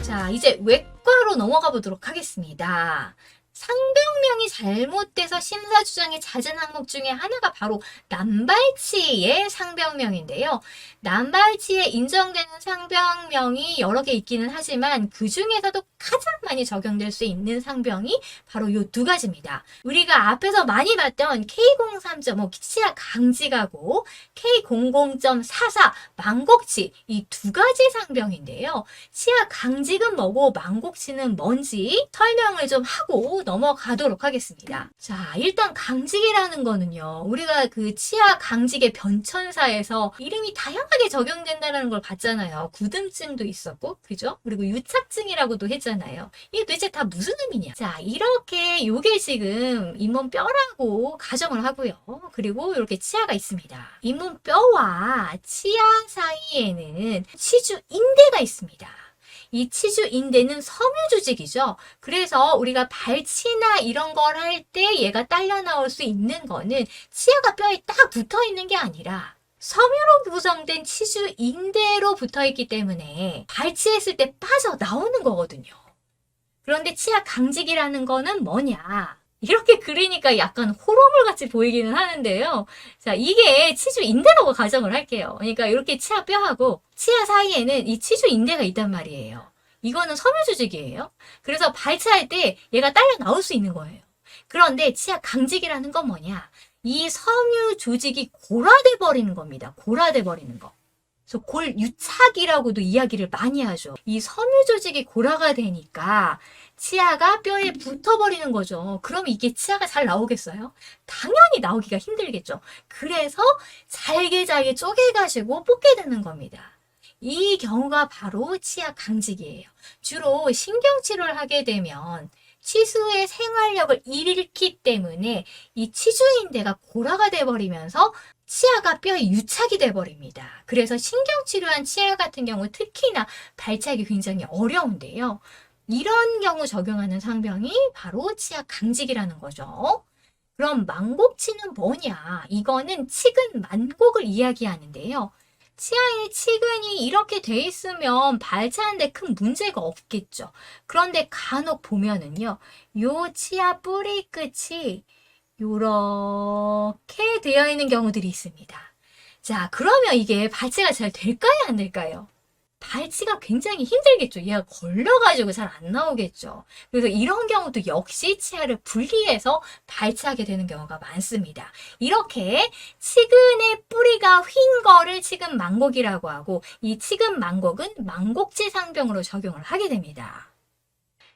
자, 이제 외과로 넘어가 보도록 하겠습니다. 상병명이 잘못돼서 심사주장이 잦은 항목 중에 하나가 바로 남발치의 상병명인데요. 남발치에 인정되는 상병명이 여러 개 있기는 하지만 그 중에서도 가장 많이 적용될 수 있는 상병이 바로 이 두 가지입니다. 우리가 앞에서 많이 봤던 K03.5 치아 강직하고 K00.44 망곡치 이 두 가지 상병인데요. 치아 강직은 뭐고 망곡치는 뭔지 설명을 좀 하고 넘어가도록 하겠습니다. 자, 일단 강직이라는 거는요. 우리가 그 치아 강직의 변천사에서 이름이 다양하게 적용된다는 걸 봤잖아요. 굳음증도 있었고, 그죠? 그리고 유착증이라고도 했잖아요. 이게 도대체 다 무슨 의미냐? 자, 이렇게 요게 지금 잇몸뼈라고 가정을 하고요. 그리고 이렇게 치아가 있습니다. 잇몸뼈와 치아 사이에는 치주인대가 있습니다. 이 치주인대는 섬유조직이죠. 그래서 우리가 발치나 이런 걸 할 때 얘가 딸려 나올 수 있는 거는 치아가 뼈에 딱 붙어 있는 게 아니라 섬유로 구성된 치주인대로 붙어 있기 때문에 발치했을 때 빠져 나오는 거거든요. 그런데 치아 강직이라는 거는 뭐냐? 이렇게 그리니까 약간 호러물 같이 보이기는 하는데요. 자, 이게 치주인대라고 가정을 할게요. 그러니까 이렇게 치아뼈하고 치아 사이에는 이 치주인대가 있단 말이에요. 이거는 섬유조직이에요. 그래서 발치할 때 얘가 딸려 나올 수 있는 거예요. 그런데 치아 강직이라는 건 뭐냐? 이 섬유조직이 골화돼 버리는 겁니다. 골화돼 버리는 거. 그래서 골유착이라고도 이야기를 많이 하죠. 이 섬유조직이 골화가 되니까 치아가 뼈에 붙어버리는 거죠. 그럼 이게 치아가 잘 나오겠어요? 당연히 나오기가 힘들겠죠. 그래서 잘게 쪼개가지고 뽑게 되는 겁니다. 이 경우가 바로 치아 강직이에요. 주로 신경치료를 하게 되면 치수의 생활력을 잃기 때문에 이 치주인대가 골화가 돼버리면서 치아가 뼈에 유착이 돼버립니다. 그래서 신경치료한 치아 같은 경우 특히나 발치하기 굉장히 어려운데요. 이런 경우 적용하는 상병이 바로 치아 강직이라는 거죠. 그럼 망곡치는 뭐냐? 이거는 치근 만곡을 이야기하는데요. 치아의 치근이 이렇게 돼 있으면 발치하는데 큰 문제가 없겠죠. 그런데 간혹 보면은요, 요 치아 뿌리 끝이 요렇게 되어 있는 경우들이 있습니다. 자, 그러면 이게 발치가 잘 될까요? 안 될까요? 발치가 굉장히 힘들겠죠. 얘가 걸려가지고 잘 안 나오겠죠. 그래서 이런 경우도 역시 치아를 분리해서 발치하게 되는 경우가 많습니다. 이렇게 치근의 뿌리가 휜 거를 치근 망곡이라고 하고 이 치근 망곡은 망곡치 상병으로 적용을 하게 됩니다.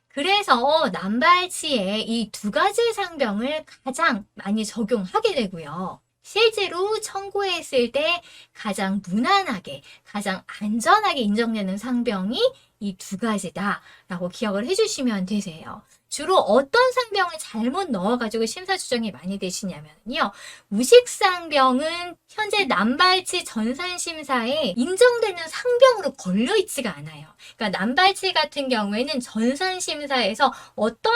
그래서 남발치에 이 두 가지 상병을 가장 많이 적용하게 되고요. 실제로 청구했을 때 가장 무난하게, 가장 안전하게 인정되는 상병이 이 두 가지다라고 기억을 해주시면 되세요. 주로 어떤 상병을 잘못 넣어가지고 심사추정이 많이 되시냐면요. 우식상병은 현재 남발치 전산심사에 인정되는 상병으로 걸려있지가 않아요. 그러니까 남발치 같은 경우에는 전산심사에서 어떤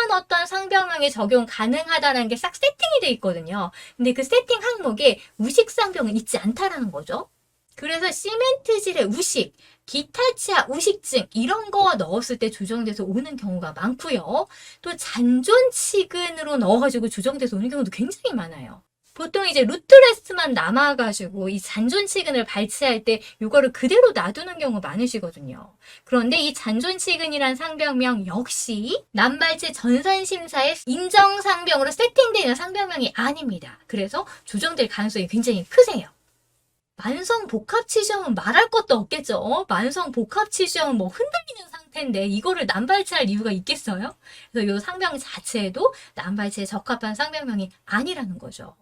상병명이 적용 가능하다는 게 싹 세팅이 돼 있거든요. 근데 그 세팅 항목에 우식상병은 있지 않다라는 거죠. 그래서 시멘트질의 우식, 기타 치아 우식증 이런 거 넣었을 때 조정돼서 오는 경우가 많고요. 또 잔존치근으로 넣어가지고 조정돼서 오는 경우도 굉장히 많아요. 보통 이제 루트레스만 남아가지고 이 잔존치근을 발치할 때 이거를 그대로 놔두는 경우 많으시거든요. 그런데 이 잔존치근이란 상병명 역시 남발치 전산심사의 인정상병으로 세팅되는 상병명이 아닙니다. 그래서 조정될 가능성이 굉장히 크세요. 만성복합치주염은 말할 것도 없겠죠. 만성복합치주염은 뭐 흔들리는 상태인데 이거를 남발치할 이유가 있겠어요? 그래서 이 상병 자체도 남발치에 적합한 상병명이 아니라는 거죠.